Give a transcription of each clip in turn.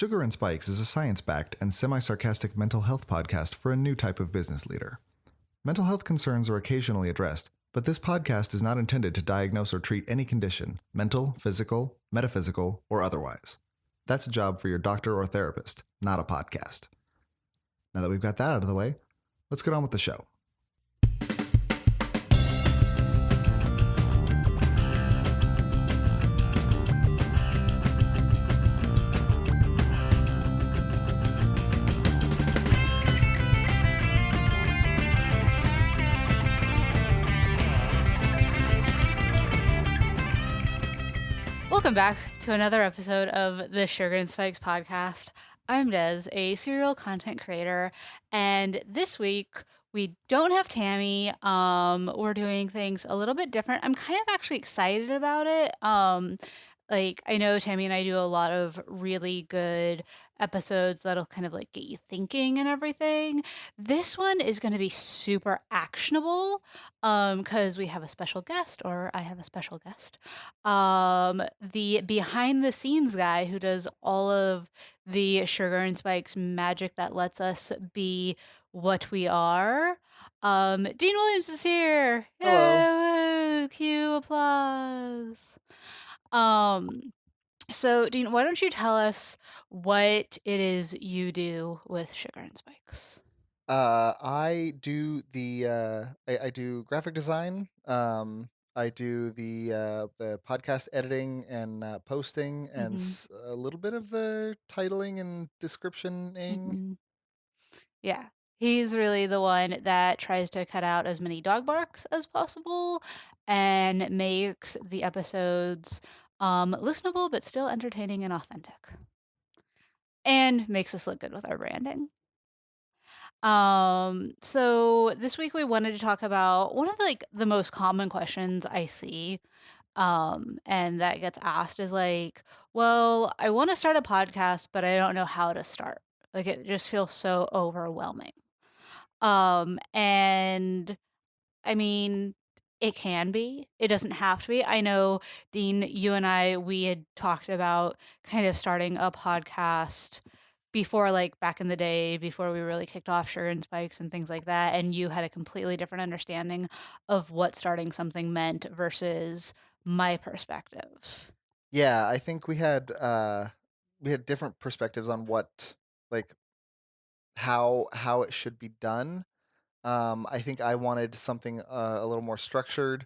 Sugar and Spikes is a science-backed and semi-sarcastic mental health podcast for a new type of business leader. Mental health concerns are occasionally addressed, but this podcast is not intended to diagnose or treat any condition, mental, physical, metaphysical, or otherwise. That's a job for your doctor or therapist, not a podcast. Now that we've got that out of the way, let's get on with the show. Welcome back to another episode of the Sugar and Spikes podcast. I'm Des, a serial content creator, and this week we don't have Tammy. We're doing things a little bit different. I'm kind of actually excited about it. I know Tammy and I do a lot of really good episodes that'll kind of like get you thinking and everything. This one is going to be super actionable because we have a special guest, or I have a special guest, the behind the scenes guy who does all of the Sugar and Spikes magic that lets us be what we are. Dean Williams is here. Hello. Yay, cue applause. So Dean, why don't you tell us what it is you do with Sugar and Spikes? I do graphic design. I do the podcast editing and posting and a little bit of the titling and descriptioning. Mhm. Yeah. He's really the one that tries to cut out as many dog barks as possible and makes the episodes listenable but still entertaining and authentic. And makes us look good with our branding. So this week we wanted to talk about one of the most common questions I see and that gets asked is like, well, I want to start a podcast, but I don't know how to start. Like it just feels so overwhelming. And I mean, it can be. It doesn't have to be. I know, Dean, you and I, we had talked about kind of starting a podcast before, like back in the day, before we really kicked off Sugar and Spikes and things like that. And you had a completely different understanding of what starting something meant versus my perspective. Yeah, I think we had different perspectives on what like how it should be done. I think I wanted something a little more structured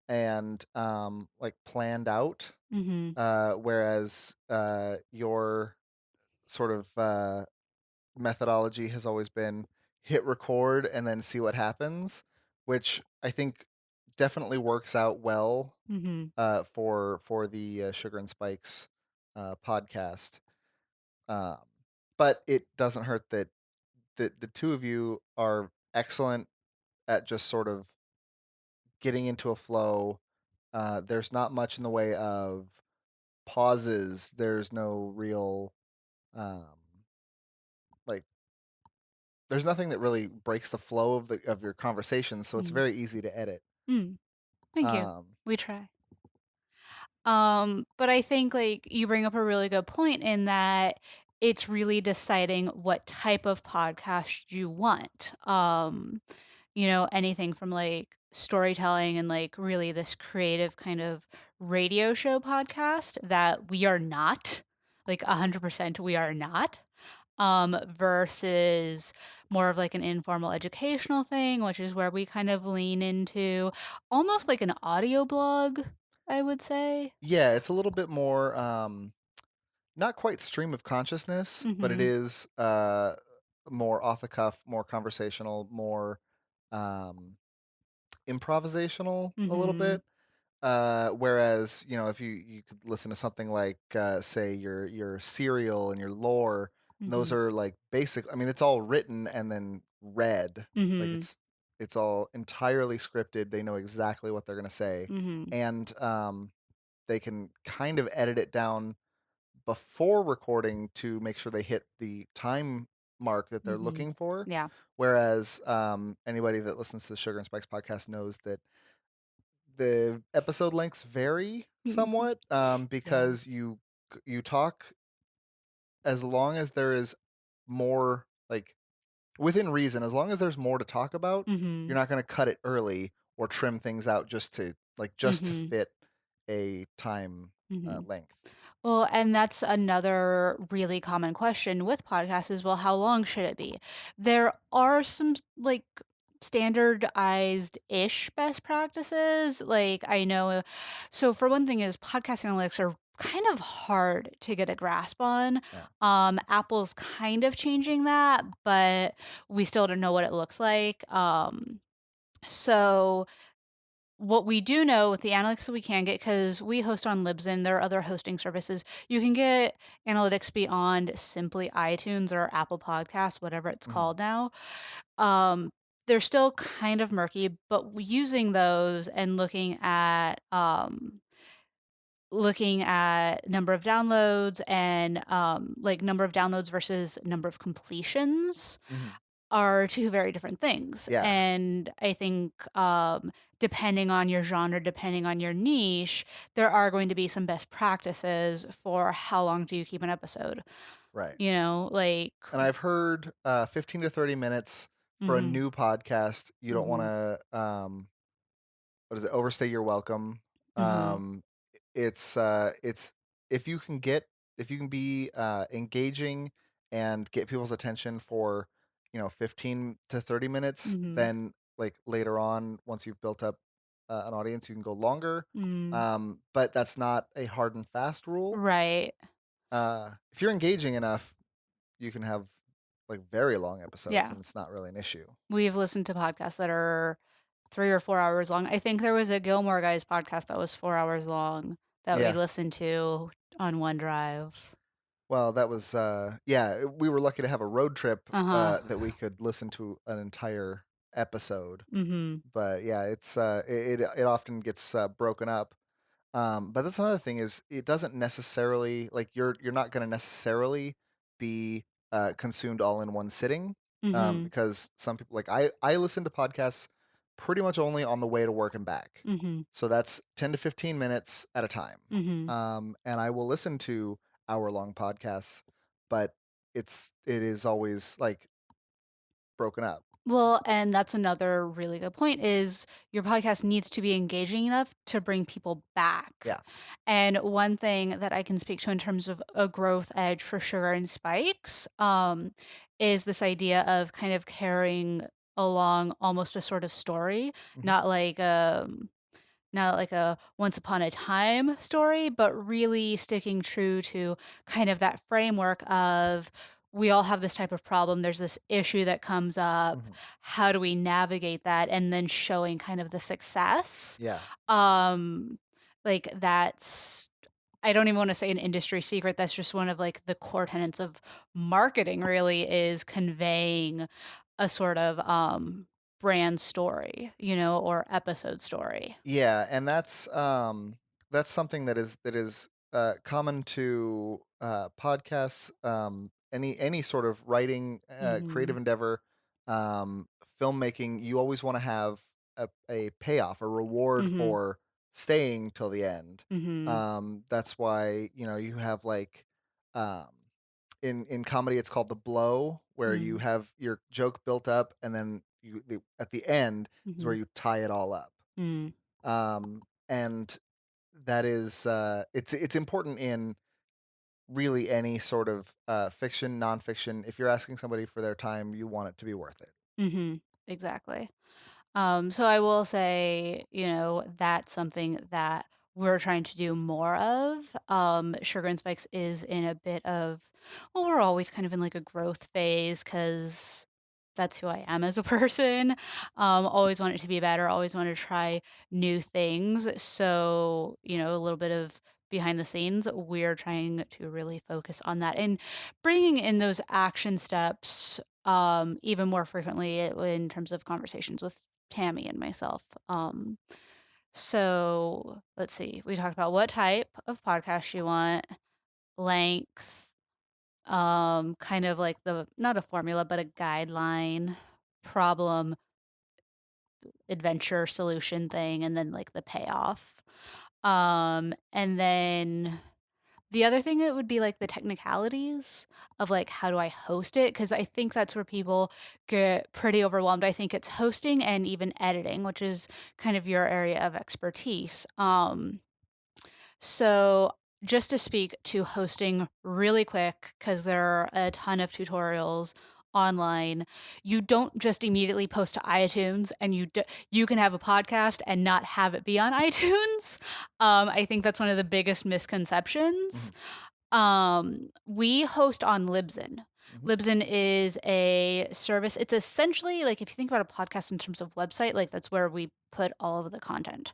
and like planned out. Mm-hmm. Whereas your sort of methodology has always been hit record and then see what happens, which I think definitely works out well Mm-hmm. for the Sugar and Spikes podcast. Um, but it doesn't hurt that the two of you are excellent at just sort of getting into a flow. There's not much in the way of pauses. There's no real um, like there's nothing that really breaks the flow of your conversation, so it's Mm-hmm. very easy to edit. Thank you. Um, We try. But I think like you bring up a really good point in that it's really deciding what type of podcast you want. Anything from like storytelling and like really this creative kind of radio show podcast that we are not, like 100% we are not, versus more of like an informal educational thing, which is where we kind of lean into almost like an audio blog, I would say. yeah, it's a little bit more not quite stream of consciousness, but it Mhm. is more off the cuff, more conversational, more um, improvisational a little Mhm. bit. Whereas if you could listen to something like say your serial and your lore, those Mhm. are like basic. I mean, it's all written and then read. Like Mhm. it's all entirely scripted. They know exactly what they're gonna say, Mhm. and they can kind of edit it down before recording to make sure they hit the time mark that they're Mhm. looking for. Yeah. Whereas anybody that listens to the Sugar and Spikes podcast knows that the episode lengths vary Mhm. somewhat Yeah. because you talk as long as there is more, like, within reason, as long as there's more to talk about, Mm-hmm. you're not going to cut it early or trim things out just to Mm-hmm. fit a time Mm-hmm. length. Well, and that's another really common question with podcasts is, well, how long should it be? There are some like standardized-ish best practices. Like I know, so for one thing is podcast analytics are kind of hard to get a grasp on. Yeah. Apple's kind of changing that, but we still don't know what it looks like. So what we do know with the analytics that we can get, because we host on Libsyn, there are other hosting services, you can get analytics beyond simply iTunes or Apple Podcasts, whatever it's Mhm. called now. Um, they're still kind of murky, but using those and looking at number of downloads and like number of downloads versus number of completions Mhm. are two very different things. Yeah. And I think depending on your genre, depending on your niche, there are going to be some best practices for how long do you keep an episode. Right. You know, like, And I've heard 15 to 30 minutes for a mm-hmm, new podcast. You don't want mm-hmm, to what is it? Overstay your welcome. mm-hmm, Um, it's if you can get if you can be engaging and get people's attention for 15 to 30 minutes, mm-hmm, then like later on, once you've built up an audience, you can go longer. mm, But that's not a hard and fast rule. right. If you're engaging enough, you can have like very long episodes, Yeah. and it's not really an issue. We've listened to podcasts that are 3 or 4 hours long. I think there was a Gilmore Guys podcast that was 4 hours long that we Yeah. listened to on OneDrive. Well, that was yeah, we were lucky to have a road trip Uh-huh. that we could listen to an entire episode. Mm-hmm. But yeah, it often gets broken up. But that's another thing is it doesn't necessarily like you're not going to necessarily be consumed all in one sitting. Mm-hmm. Because some people like I listen to podcasts pretty much only on the way to work and back. Mm-hmm. So that's 10 to 15 minutes at a time. Mm-hmm. And I will listen to hour-long podcasts, but it is always like broken up. Well, and that's another really good point is your podcast needs to be engaging enough to bring people back. Yeah. And one thing that I can speak to in terms of a growth edge for Sugar and Spikes is this idea of kind of carrying along almost a sort of story, Mhm. not like not like a once upon a time story, but really sticking true to kind of that framework of we all have this type of problem. There's this issue that comes up. Mhm. How do we navigate that? And then showing kind of the success. Yeah. Um, like that's I don't even want to say an industry secret. That's just one of like the core tenets of marketing really is conveying a sort of brand story, or episode story. Yeah, and that's something that is common to podcasts, any sort of writing, creative Mhm. endeavor, um, filmmaking. You always want to have a payoff, a reward Mhm. for staying till the end. Mhm. That's why you have like um, in comedy it's called the blow, where you Mhm. have your joke built up, and then at the end is where Mhm. you tie it all up. Mm. And that is it's important in really any sort of fiction, nonfiction. If you're asking somebody for their time, you want it to be worth it. Mhm. Exactly. So I will say, that's something that we're trying to do more of. Sugar and Spikes is in a bit of, well, we're always kind of in like a growth phase because that's who I am as a person. Always want it to be better, always want to try new things. So, a little bit of behind the scenes, we're trying to really focus on that and bringing in those action steps even more frequently in terms of conversations with Tammy and myself. So let's see. We talked about what type of podcast you want, length, kind of like the not a formula, but a guideline, problem, adventure, solution thing, and then like the payoff. And then The other thing it would be like the technicalities of like how do I host it? Because I think that's where people get pretty overwhelmed. I think it's hosting and even editing, which is kind of your area of expertise. So just to speak to hosting really quick, because there are a ton of tutorials online, you don't just immediately post to iTunes and you can have a podcast and not have it be on iTunes. I think that's one of the biggest misconceptions. Mhm. We host on Libsyn. Mhm. Libsyn is a service. It's essentially like if you think about a podcast in terms of website, like that's where we put all of the content.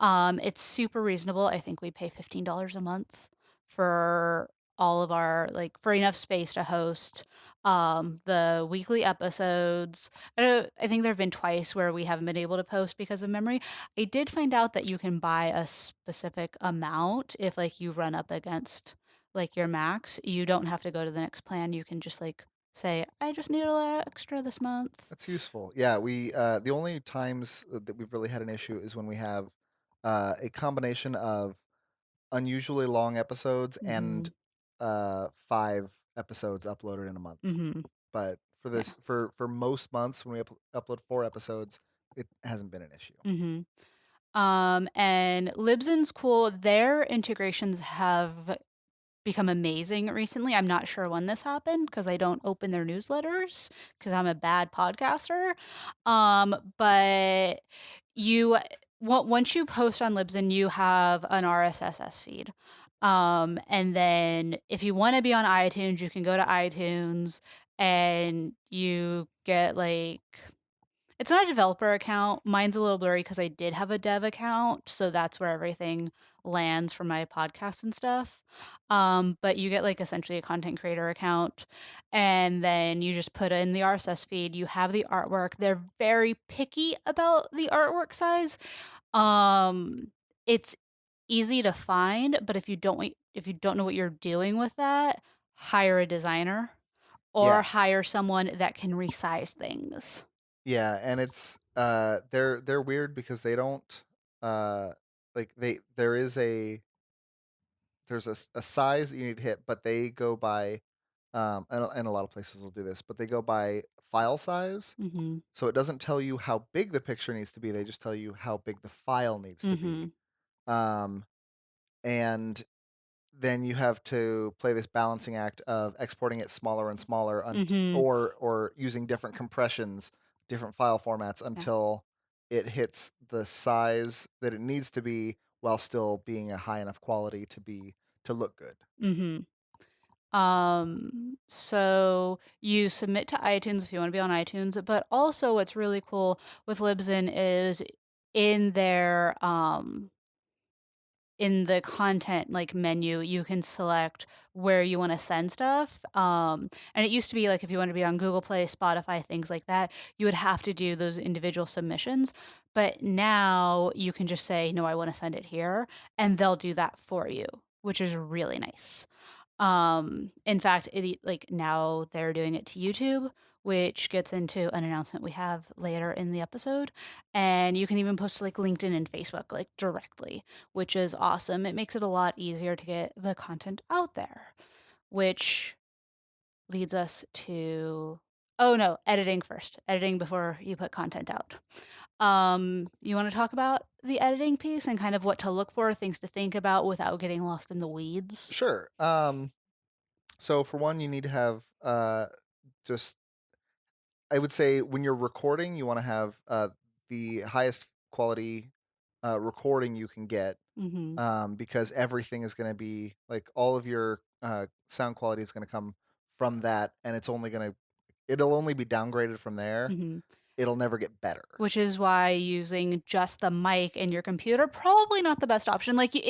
It's super reasonable. I think we pay $15 a month for all of our like for enough space to host the weekly episodes. I think there have been twice where we haven't been able to post because of memory. I did find out that you can buy a specific amount if like you run up against like your max. You don't have to go to the next plan. You can just like say, I just need a little extra this month. That's useful. Yeah, we the only times that we've really had an issue is when we have a combination of unusually long episodes Mm-hmm. and 5 episodes uploaded in a month. Mm-hmm. But for Yeah. this for most months when we upload 4 episodes, it hasn't been an issue. Mm-hmm. And Libsyn's cool. Their integrations have become amazing recently. I'm not sure when this happened because I don't open their newsletters because I'm a bad podcaster. But you once you post on Libsyn, you have an RSS feed. And then if you want to be on iTunes, you can go to iTunes and you get like it's not a developer account. Mine's a little blurry because I did have a dev account, so that's where everything lands for my podcast and stuff. But you get like essentially a content creator account, and then you just put in the RSS feed. You have the artwork. They're very picky about the artwork size. It's easy to find, but if you don't know what you're doing with that, hire a designer or Yeah. hire someone that can resize things. Yeah, and it's they're weird because they don't uh like they there is there's a size that you need to hit, but they go by and a lot of places will do this, but they go by file size. Mm-hmm. So it doesn't tell you how big the picture needs to be. They just tell you how big the file needs to Mm-hmm. be. Um and then you have to play this balancing act of exporting it smaller and smaller Mm-hmm. or using different compressions, different file formats Yeah. until it hits the size that it needs to be while still being a high enough quality to look good. Mm-hmm. So you submit to iTunes if you want to be on iTunes, but also what's really cool with Libsyn is in their in the content like menu, you can select where you want to send stuff. And it used to be like if you want to be on Google Play, Spotify, things like that, you would have to do those individual submissions. But now you can just say, no, I want to send it here, and they'll do that for you, which is really nice. In fact, like now they're doing it to YouTube, which gets into an announcement we have later in the episode. And you can even post to like LinkedIn and Facebook like directly, which is awesome. It makes it a lot easier to get the content out there, which leads us to oh no, editing first. Editing before you put content out. You want to talk about the editing piece and kind of what to look for, things to think about without getting lost in the weeds? Sure. So for one, you need to have just I would say when you're recording, you want to have the highest quality recording you can get Mm-hmm. because everything is going to be like all of your sound quality is going to come from that, and it'll only be downgraded from there. Mm-hmm. It'll never get better. Which is why using just the mic in your computer probably not the best option. Like Not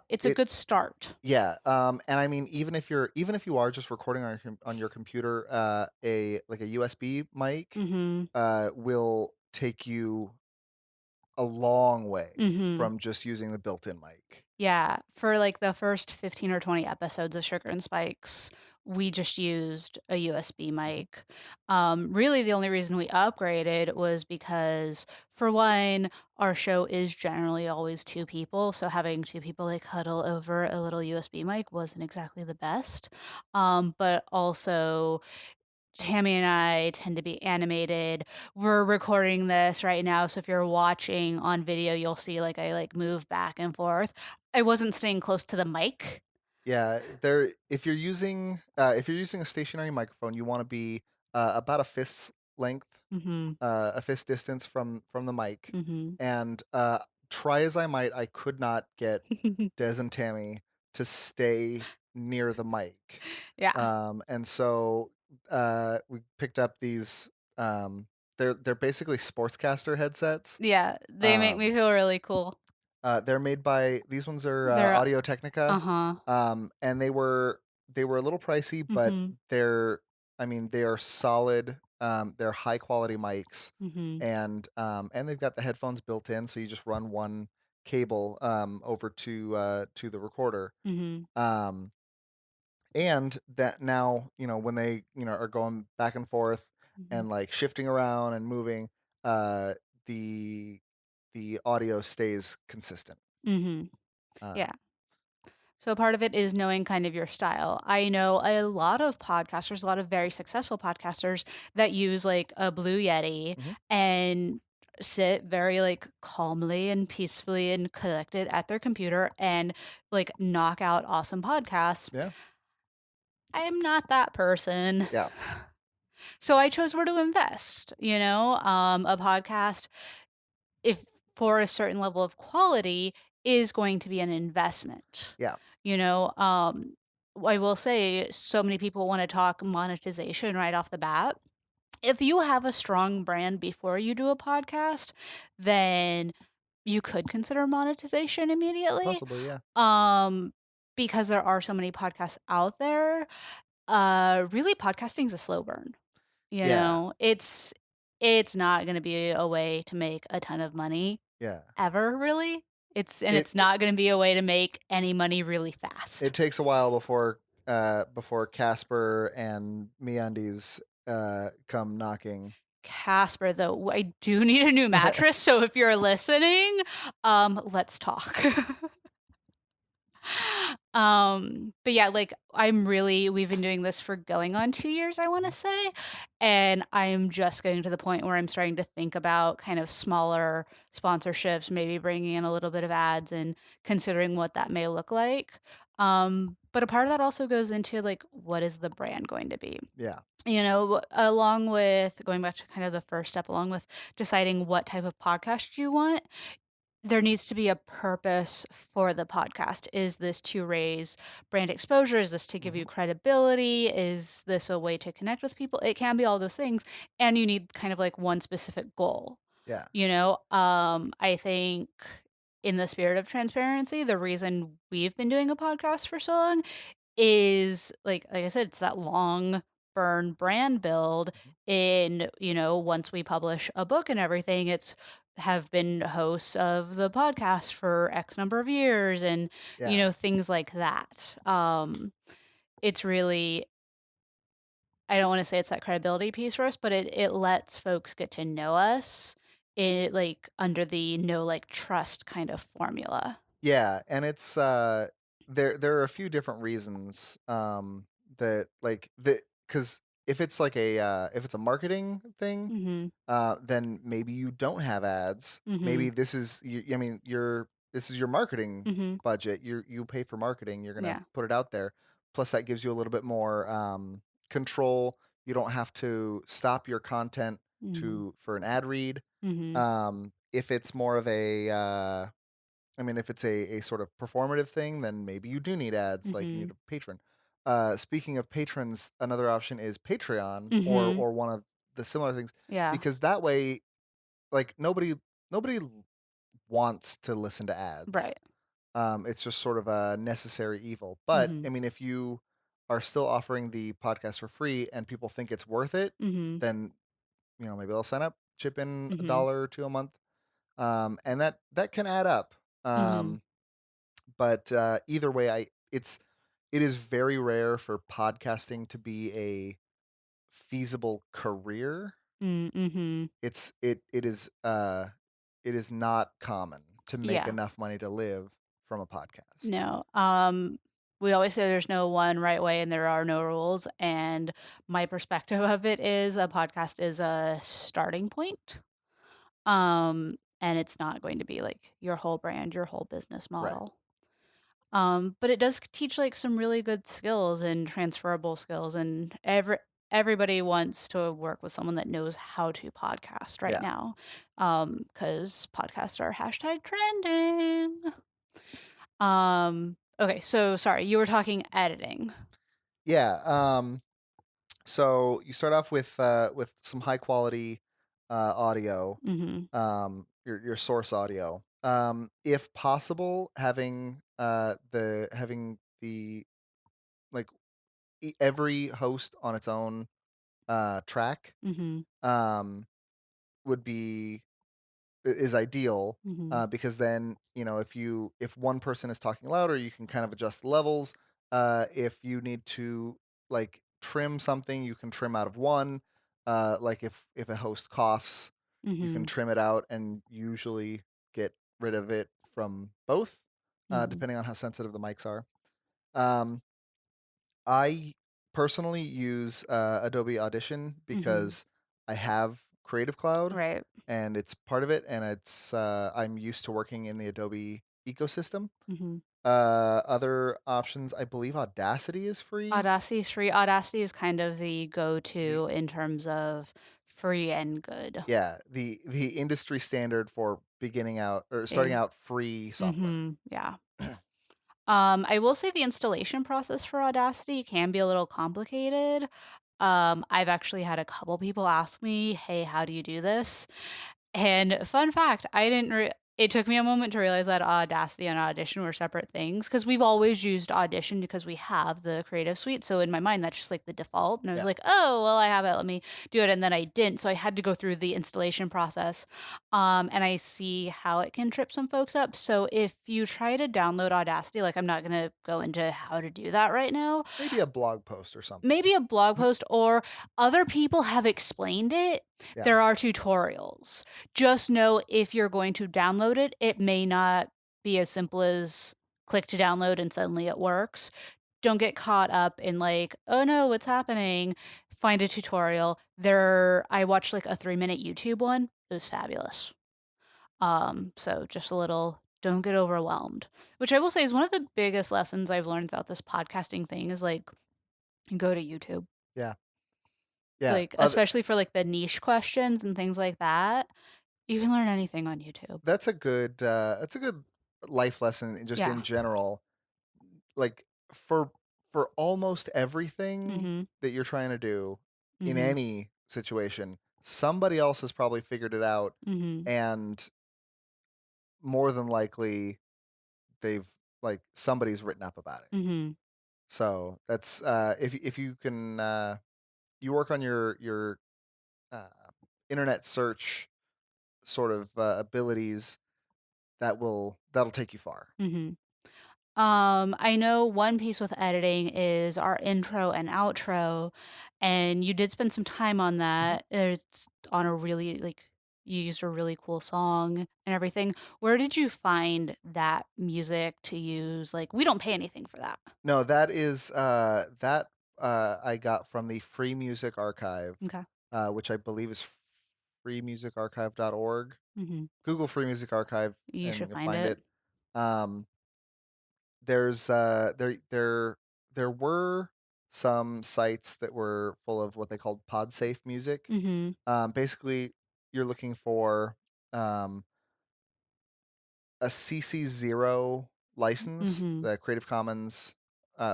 it's a it. good start. Yeah. And I mean, even if you are just recording on your computer, a like a USB mic, Mm-hmm. will take you a long way Mm-hmm. from just using the built-in mic. Yeah, for like the first 15 or 20 episodes of Sugar and Spikes, we just used a USB Mhm. mic. Really, the only reason we upgraded was because, for one, our show is generally always two people, so having two people like huddle over a little USB mic wasn't exactly the best. But also, Tammy and I tend to be animated. We're recording this right now, so if you're watching on video, you'll see like I like move back and forth. I wasn't staying close to the mic. Yeah, if you're using a stationary microphone, you want to be about a fist's length, Mhm. a fist distance from the mic, Mhm. and try as I might, I could not get Des and Tammy to stay near the mic. Yeah. And so we picked up these. They're basically sportscaster headsets. Yeah, they make me Um, feel really cool. they're made by these ones are They're Audio Technica, uh-huh. and they were a little pricey, but Mhm. I mean they are solid. They're high quality mics, Mhm. and they've got the headphones built in, so you just run one cable over to the recorder. Mhm. Um, and that now when they are going back and forth Mhm. and like shifting around and moving, uh, the the audio stays consistent. Mhm. Um, Yeah. So part of it is knowing kind of your style. I know a lot of podcasters, a lot of very successful podcasters that use like a Blue Yeti mhm. and sit very like calmly and peacefully and collected at their computer and like knock out awesome podcasts. Yeah, I am not that person. yeah, So I chose where to invest, a podcast, if for a certain level of quality, is going to be an investment. yeah, You know, I will say so many people want to talk monetization right off the bat. If you have a strong brand before you do a podcast, then you could consider monetization immediately. possibly, yeah, Um, because there are so many podcasts out there. Really podcasting is a slow burn. yeah, It's not gonna be a way to make a ton of money yeah. ever, really. It It's it, not gonna be a way to make any money really it fast. takes a while before Casper and MeUndies come knocking. Casper, though, I do need a new mattress, so if you're listening, let's talk. But yeah, like we've been doing this for going on 2 years, I wanna Mhm. say, and I'm just getting to the point where I'm starting to think about kind of smaller sponsorships, maybe bringing in a little bit of ads and considering what that may look like. But a part of that also goes into, like, what is the brand going to be? Yeah, Along with going back to kind of the first step, along with deciding what type of podcast you want, there needs to be a purpose for the podcast. Is this to raise brand exposure? Is this to give hmm you credibility? Is this a way to connect with people? It can be all those things, and you need kind of like one specific goal. yeah, I think in the spirit of transparency, the reason we've been doing a podcast for so long is like I said, it's that long burn brand build mhm, in, once we publish a book and everything, it's have been hosts of the podcast for X number of years and, yeah, things like that. It's really I don't want to say it's that credibility piece for us, but it lets folks get to know us like under the no like trust kind of formula. yeah. And it's there are a few different reasons that like that because if it's a marketing thing, Mhm. then maybe you don't have ads. Maybe Mhm. I mean, this is your marketing Mhm. budget. You pay for marketing. You're gonna Yeah. put it out there. Plus, that gives you a little bit more control. You don't have to stop your content Mhm. to for an ad read. Mhm. If it's more of a I mean, if it's a sort of performative thing, then maybe you do need ads, like you need Mhm. a patron. Speaking of patrons, another option is Patreon Mhm. or one of the similar things, Yeah. because that way, like nobody wants to listen to ads. Right. It's just sort of a necessary evil. But I Mhm. mean, if you are still offering the podcast for free and people think it's worth it, Mhm. then maybe they'll sign up, chip in a Mhm. dollar or two a month, and that can add up. Mhm. But either way, it is very rare for podcasting to be a feasible career. Mm-hmm. It is not common to make Yeah. enough money to live from a podcast. No. We always say there's no one right way and there are no rules. And my perspective of it is a podcast is a starting point. And it's not going to be like your whole brand, your whole business Right. model. But it does teach like some really good skills and transferable skills, and everybody wants to work with someone that knows how to podcast right Yeah. now, because podcasts are hashtag trending. Okay, so sorry, you were talking editing. Yeah. So you start off with some high quality audio, Mm-hmm. your source audio. If possible, having the like every host on its own track Mm-hmm. um would be is ideal, Mm-hmm. because then if one person is talking louder, you can kind of adjust the levels. If you need to like trim something, you can trim out of one. Like if a host coughs, you can Mm-hmm. trim it out and usually get rid of it from both, Mm-hmm. depending on how sensitive the mics are. Um, I personally use Adobe Audition Mm-hmm. because I have Creative Cloud Right. and it's part of it, and I'm used to working in the Adobe ecosystem. Mm-hmm. Other options, I believe Audacity is free. Audacity is free. Audacity is kind of the The go-to in terms of free and good. Yeah, the industry standard for beginning out or starting Eh, out free software. mm-hmm. Yeah. I will say the installation process for Audacity can be a little complicated. I've actually had a couple people ask me, "Hey, how do you do this?" And fun fact, I didn't it took me a moment to realize that Audacity and Audition were separate things because we've always used Audition because we have the Creative Suite. So in my mind, that's just like the default. And I was Yeah, like, oh, well, I have it. Let me do it. And then I didn't. So I had to go through the installation process. And I see how it can trip some folks up. So if you try to download Audacity, like I'm not going to go into how to do that right now, maybe a blog post or something. maybe a blog post or other people have explained it. Yeah, There are tutorials. Just know if you're going to download it, it may not be as simple as click to download and suddenly it works. Don't get caught up in like, oh no, what's happening? Find a tutorial. I watched like a 3-minute YouTube one. It was fabulous. So just a little don't get overwhelmed, which I will say is one of the biggest lessons I've learned about this podcasting thing is like go to YouTube. yeah, yeah. Like, especially for, like, the niche questions and things like that, you can learn anything on YouTube. That's a good life lesson just Yeah. in general. Like for for almost everything Mhm. that you're trying to do in Mhm. any situation, somebody else has probably figured it out, Mhm. and more than likely they've like somebody's written up about it. Mhm. So that's if you can you work on your uh, internet search sort of abilities, that'll take you far. Mhm. I know one piece with editing is our intro and outro, and you did spend some time on Mhm. that. It's on a really, like, you used a really cool song and everything. Where did you find that music to use? Like, we don't pay anything for that. No, that is that I got from the Free Music Archive, Okay. which I believe is freemusicarchive.org. Mhm. Google Free Music Archive You and should you'll find find it. it. Um, there's there were some sites that were full of what they called pod safe music. Mhm. Basically, you're looking for um, a CC0 license, Mhm. the Creative Commons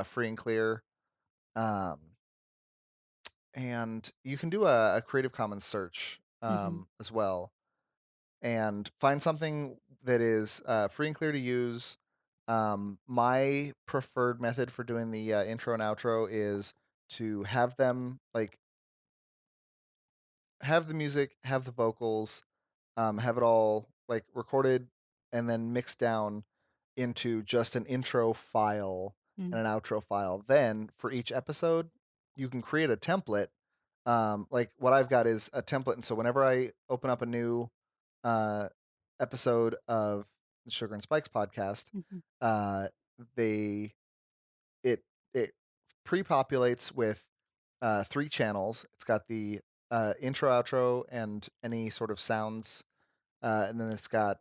free and clear. Um, and you can do a Creative Commons search Mhm. as well, and find something that is free and clear to use. My preferred method for doing the intro and outro is to have them like have the music, have the vocals, have it all like recorded and then mixed down into just an intro file and an outro file. Then for each episode, you can create a template. Like what I've got is a template, and so whenever I open up a new uh, episode of the Sugar and Spikes podcast, Mhm. uh, they it pre-populates with 3 channels. It's got the intro, outro, and any sort of sounds, and then it's got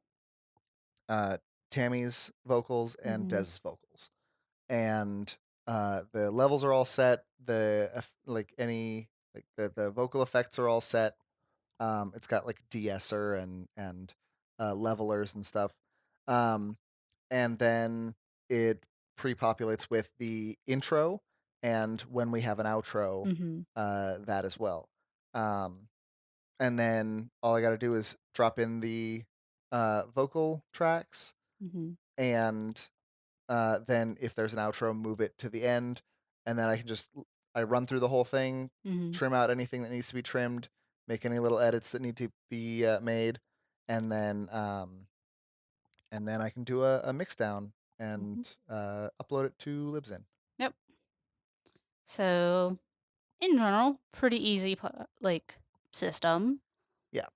uh, Tammy's vocals and Mhm. Dez's vocals, and the levels are all set. Like any like the vocal effects are all set. It's got like de-esser and levelers and stuff. Um, and then it pre-populates with the intro and when we have an outro, Mhm. that as well. Um, and then all I got to do is drop in the vocal tracks, Mhm. and then if there's an outro, move it to the end, and then I run through the whole thing, Mhm. trim out anything that needs to be trimmed, make any little edits that need to be made, and then I can do a mix down and Mhm. upload it to Libsyn. Yep. So in general, pretty easy like system. Yeah.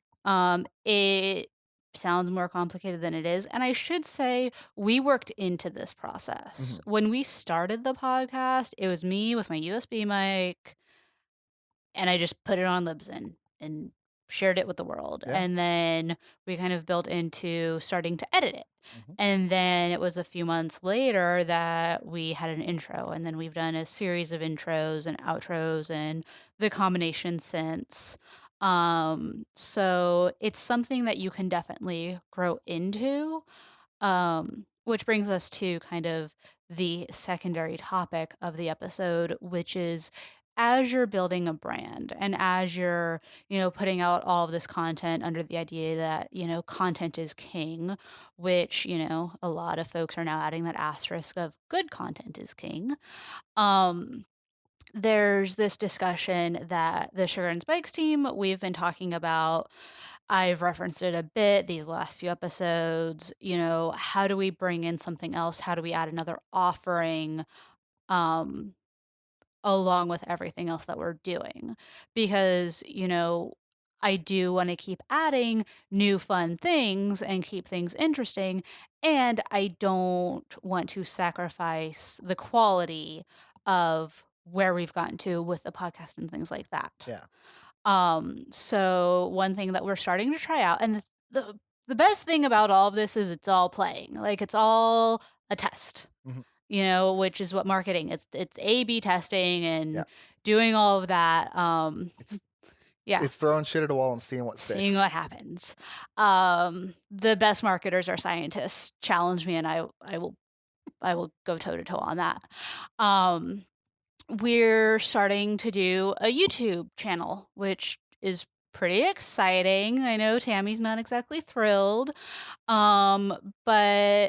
It sounds more complicated than it is, and I should say we worked into this process. Hmm. When we started the podcast, it was me with my USB mic, and I just put it on Libsyn and shared it with the world. Yeah. And then we kind of built into starting to edit it. Hmm. And then it was a few months later that we had an intro. And then we've done a series of intros and outros and the combination since. So it's something that you can definitely grow into. Which brings us to kind of the secondary topic of the episode, which is as you're building a brand and as you're, putting out all of this content under the idea that, content is king, which, a lot of folks are now adding that asterisk of good content is king. Um, there's this discussion that the Sugar and Spikes team, we've been talking about. I've referenced it a bit these last few episodes. How do we bring in something else? How do we add another offering um, along with everything else that we're doing? Because, I do want to keep adding new fun things and keep things interesting. And I don't want to sacrifice the quality of where we've gotten to with the podcast and things like that. Yeah. So one thing that we're starting to try out, and the best thing about all of this is it's all playing. Like it's all a test, Hmm. which is what marketing is. It's A/B testing Yeah. and doing all of that. It's Yeah, it's throwing shit at a wall and seeing what seeing sticks. what happens. The best marketers are scientists. Challenge me, and I will go toe to toe on that. Um, we're starting to do a YouTube channel, which is pretty exciting. I know Tammy's not exactly thrilled. But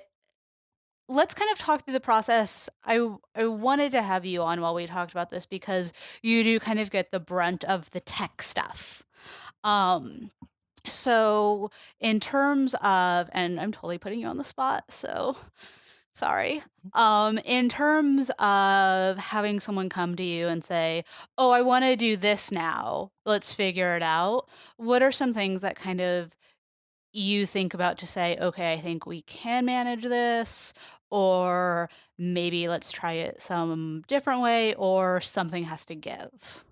let's kind of talk through the process. I wanted to have you on while we talked about this because you do kind of get the brunt of the tech stuff. Um so in terms of, and I'm totally putting you on the spot, so sorry. In terms of having someone come to you and say, "Oh, I want to do this now. Let's figure it out." What are some things that kind of you think about to say, "Okay, I think we can manage this," or maybe let's try it some different way, or something has to give?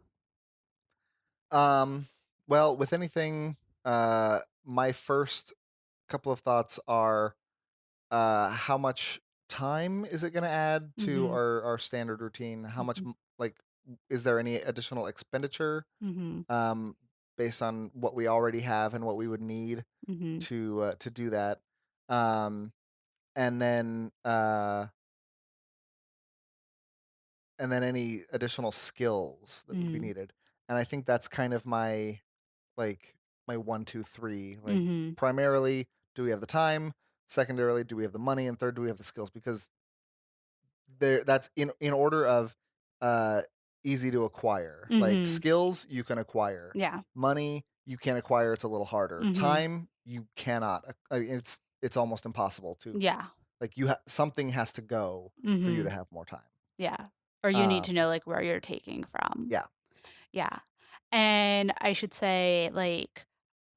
Um, well, with anything, my first couple of thoughts are, how much time is it going to add to Mhm. our standard routine? How much, Mhm. is there any additional expenditure, Mhm. um, based on what we already have and what we would need Mhm. to do that? Um, and then, any additional skills that would be Mhm. needed. And I think that's kind of like my 1, 2, 3. Like Mhm. primarily, do we have the time? Secondarily, do we have the money? And third, do we have the skills? Because that's in order of uh easy to acquire. Like Mhm. skills you can acquire. Yeah. Money you can acquire, it's a little harder. Mhm. Time you cannot. I mean, it's almost impossible to, Yeah. like, something has to go for you to Mhm. have more time. Yeah. Or you need to Um, know like where you're taking from. yeah. Yeah. And I should say, like,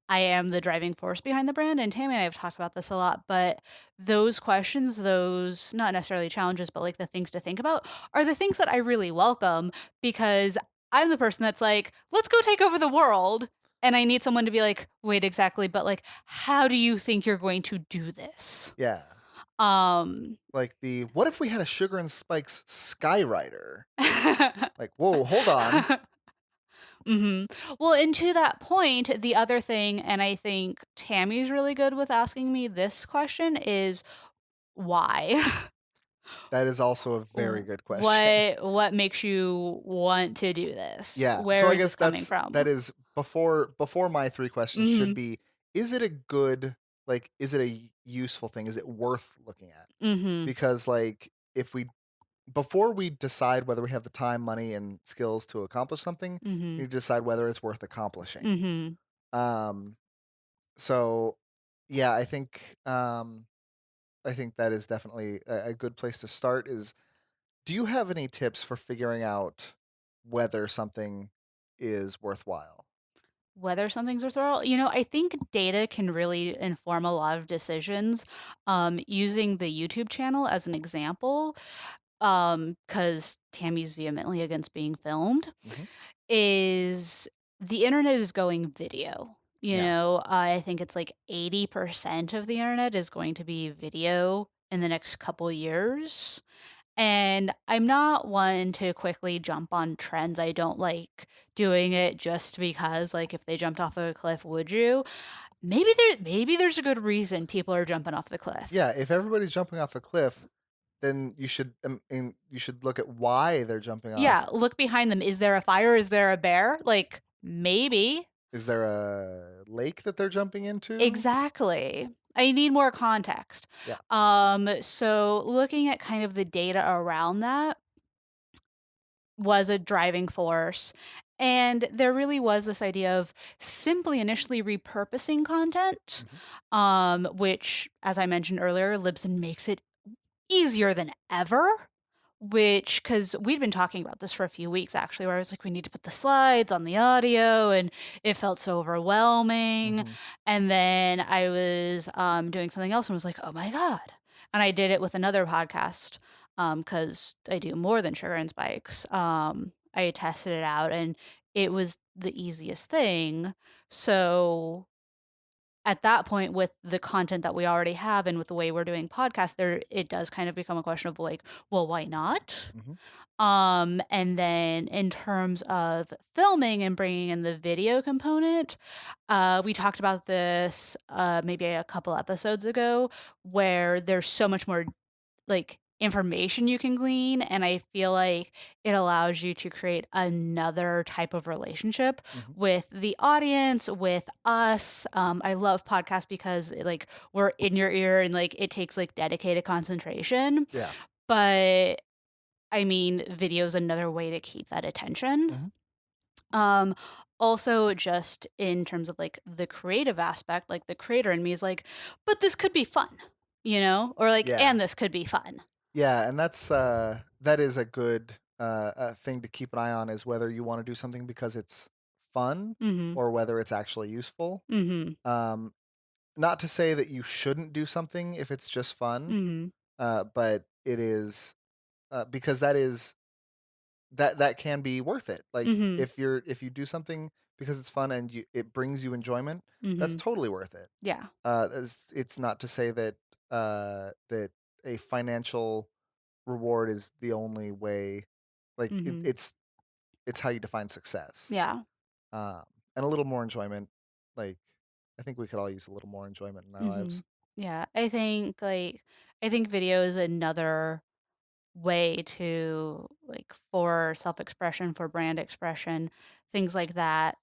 I am the driving force behind the brand, and Tammy and I have talked about this a lot, but those questions, those not necessarily challenges, but like the things to think about are the things that I really welcome because I'm the person that's like, let's go take over the world. And I need someone to be like, wait, exactly, but like, how do you think you're going to do this? Yeah. Um Like what if we had a Sugar and Spikes Skyrider? Like, whoa, hold on. Mhm. Well, and to that point, the other thing, and I think Tammy's really good with asking me this question is why? That is also a very W good question. what makes you want to do this? Yeah. So Where I is this guess coming that from? is before my three questions should Mhm. be, is it a good, like, is it a useful thing? Is it worth looking at? Mhm. Because like if we before we decide whether we have the time, money, and skills to accomplish something, we Mhm. need to decide whether it's worth accomplishing. Mhm. Um so yeah, I think that is definitely a good place to start. Is Do you have any tips for figuring out whether something is worthwhile? Whether something's worthwhile, I think data can really inform a lot of decisions. Using the YouTube channel as an example, because Tammy's vehemently against being filmed, Mhm. is the internet is going video. Yeah. I think it's like 80% of the internet is going to be video in the next couple years. And I'm not one to quickly jump on trends. I don't like doing it just because, like, if they jumped off of a cliff, would you? Maybe there's a good reason people are jumping off the cliff. Yeah, if everybody's jumping off a cliff, then you should look at why they're jumping Yeah, off. look behind them. Is there a fire? Is there a bear? Like, maybe. Is there a lake that they're jumping into? Exactly. I need more context. Yeah. So looking at kind of the data around that was a driving force. And there really was this idea of simply initially repurposing content, Mhm. which, as I mentioned earlier, Libsyn makes it easier than ever. Which, because we'd been talking about this for a few weeks actually, where I was like, we need to put the slides on the audio, and it felt so overwhelming. Mhm. And then I was doing something else and was like, oh my God. And I did it with another podcast because I do more than Sugar and Spikes. I tested it out and it was the easiest thing. So at that point, with the content that we already have and with the way we're doing podcasts, there it does kind of become a question of like, well, why not? Mhm. And then in terms of filming and bringing in the video component, we talked about this maybe a couple episodes ago, where there's so much more like information you can glean, and I feel like it allows you to create another type of relationship Mhm. with the audience, with us. I love podcasts because like we're in your ear and like it takes like dedicated concentration, Yeah. but I mean video is another way to keep that attention. Mhm. um Also, just in terms of like the creative aspect, like the creator in me is like, but this could be fun, or like, Yeah. and this could be fun. Yeah, and that is a good thing to keep an eye on, is whether you want to do something because it's fun Mhm. or whether it's actually useful. Mhm. Um, Not to say that you shouldn't do something if it's just fun, Mhm. but it is, because that can be worth it. Like Mhm. if you do something because it's fun and it brings you enjoyment, that's Mhm. totally worth it. Yeah. It's not to say that that a financial reward is the only way. Like Mhm. it's how you define success. Yeah. Um, and a little more enjoyment. Like I think we could all use a little more enjoyment in our lives. Mhm. Yeah. I think video is another way to like for self-expression, for brand expression, things like that.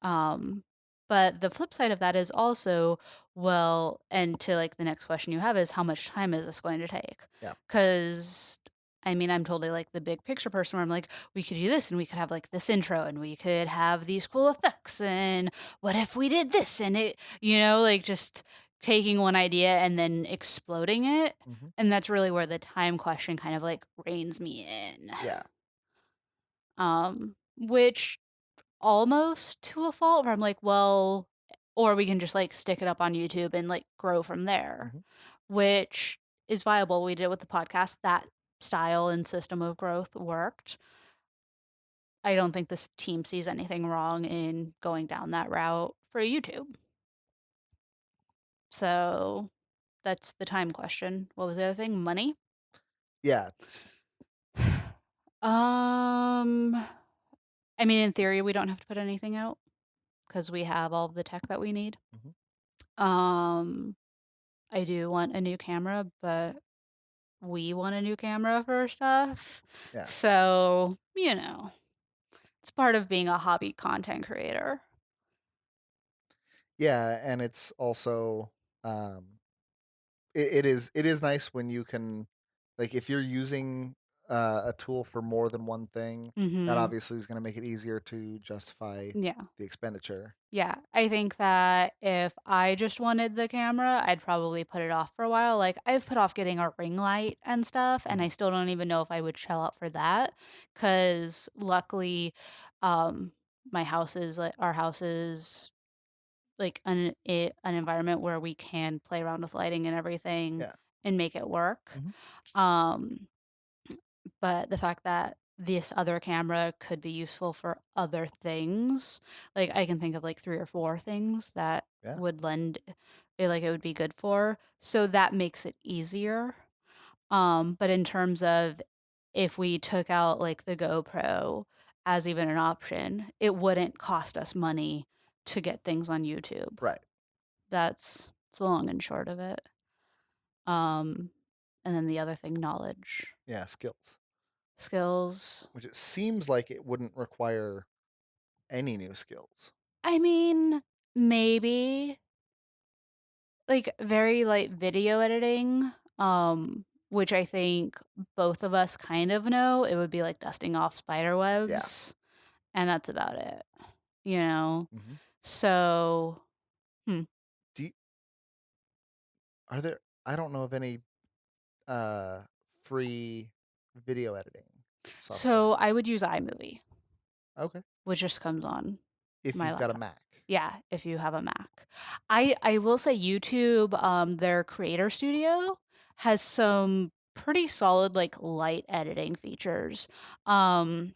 But the flip side of that is also, well, and to like the next question you have is how much time is this going to take? Yeah. Cuz I mean, I'm totally like the big picture person where I'm like, we could do this and we could have like this intro and we could have these cool effects and what if we did this and it, like just taking one idea and then exploding it. Mm-hmm. And that's really where the time question kind of like reins me in. Yeah. Which almost to a fault where I'm like, well, or we can just like stick it up on YouTube and like grow from there, Mm-hmm. which is viable. We did it with the podcast. That style and system of growth worked. I don't think this team sees anything wrong in going down that route for YouTube. So that's the time question. What was the other thing? Money? Yeah. Um, I mean, in theory, we don't have to put anything out because we have all the tech that we need. Mm-hmm. Um, I do want a new camera, but we want a new camera for stuff. Yeah. So, it's part of being a hobby content creator. Yeah, and it's also um, it is nice when you can, like, if you're using a tool for more than one thing, that Mm-hmm. obviously is going to make it easier to justify Yeah. the expenditure. Yeah. I think that if I just wanted the camera, I'd probably put it off for a while. Like, I've put off getting a ring light and stuff, and Mhm. I still don't even know if I would shell out for that. Because luckily, um, our house is like an environment where we can play around with lighting and everything Yeah. and make it work. Hmm. Um, but the fact that this other camera could be useful for other things, like I can think of like 3 or 4 things that Yeah. would lend like it would be good for. So that makes it easier. But in terms of if we took out like the GoPro as even an option, it wouldn't cost us money to get things on YouTube. Right. It's the long and short of it. Um, and then the other thing, knowledge, Yeah. Skills, skills. which it seems like it wouldn't require any new skills. I mean, maybe like very light video editing, which I think both of us kind of know. It would be like dusting off spider Yeah. webs, and that's about it, you know? Hmm. So, hmm. Do you, are there? I don't know of any uh, free video editing software. So I would use iMovie, Okay. which just comes on If my you've got a laptop. Mac. Yeah, if you have a Mac. I will say YouTube, their creator studio has some pretty solid like light editing features. Um,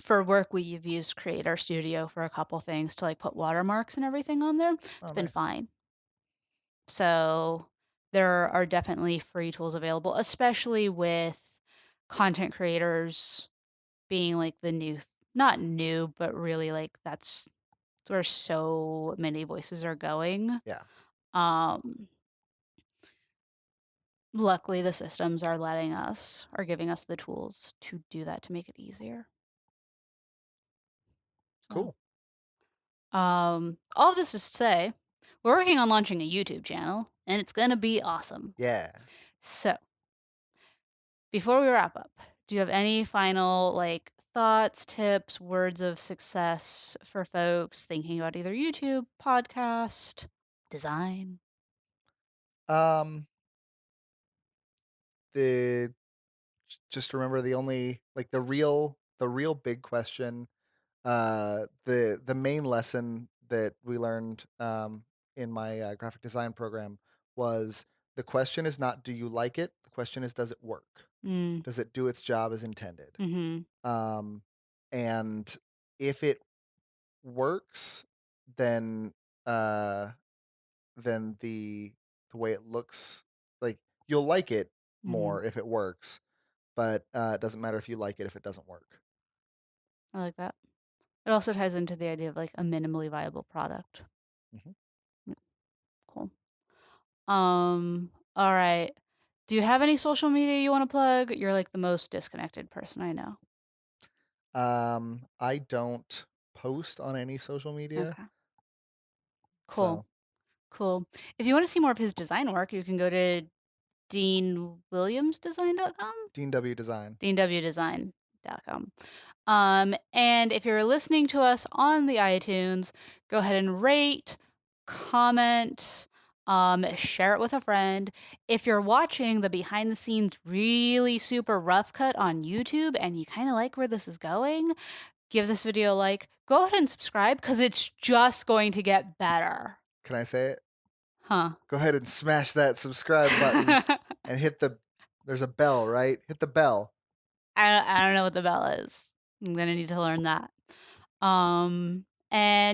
for work we've used Creator Studio for a couple things to like put watermarks and everything on there. Oh, It's been nice. fine. So there are definitely free tools available, especially with content creators being like the new, not new, but really like that's where so many voices are going. Yeah. Um, Luckily, the systems are giving us the tools to do that to make it easier. So, Cool. all of this is to say, we're working on launching a YouTube channel, and it's gonna be awesome. Yeah. So, before we wrap up, do you have any final like thoughts, tips, words of success for folks thinking about either YouTube, podcast, design? Um. The just remember the only, like, the real big question, the main lesson that we learned in my graphic design program was, the question is not do you like it, the question is does it work, Mm, does it do its job as intended. mm-hmm. um and if it works, then uh the way it looks, like, you'll like it Mm-hmm. more if it works, but it doesn't matter if you like it if it doesn't work. I like that. It also ties into the idea of like a minimally viable product. Hmm. Mm, cool. All right. Do you have any social media you want to plug? You're like the most disconnected person I know. I don't post on any social media, Okay. Cool. so Cool. If you want to see more of his design work, you can go to deanwilliamsdesign.com. Dean W Design. deanwdesign.com. And if you're listening to us on the iTunes, go ahead and rate, comment, Share it with a friend. If you're watching the behind the scenes really super rough cut on YouTube and you kind of like where this is going, give this video a like. Go ahead and subscribe because it's just going to get better. Can I say it? Huh. Go ahead and smash that subscribe button and hit there's a bell, right? Hit the bell. I don't know what the bell is. I'm gonna need to learn that. And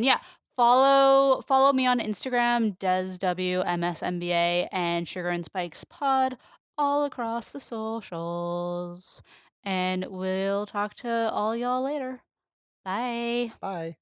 yeah, follow me on Instagram, DesWMSMBA, and Sugar and Spikes Pod all across the socials. And we'll talk to all y'all later. Bye. Bye.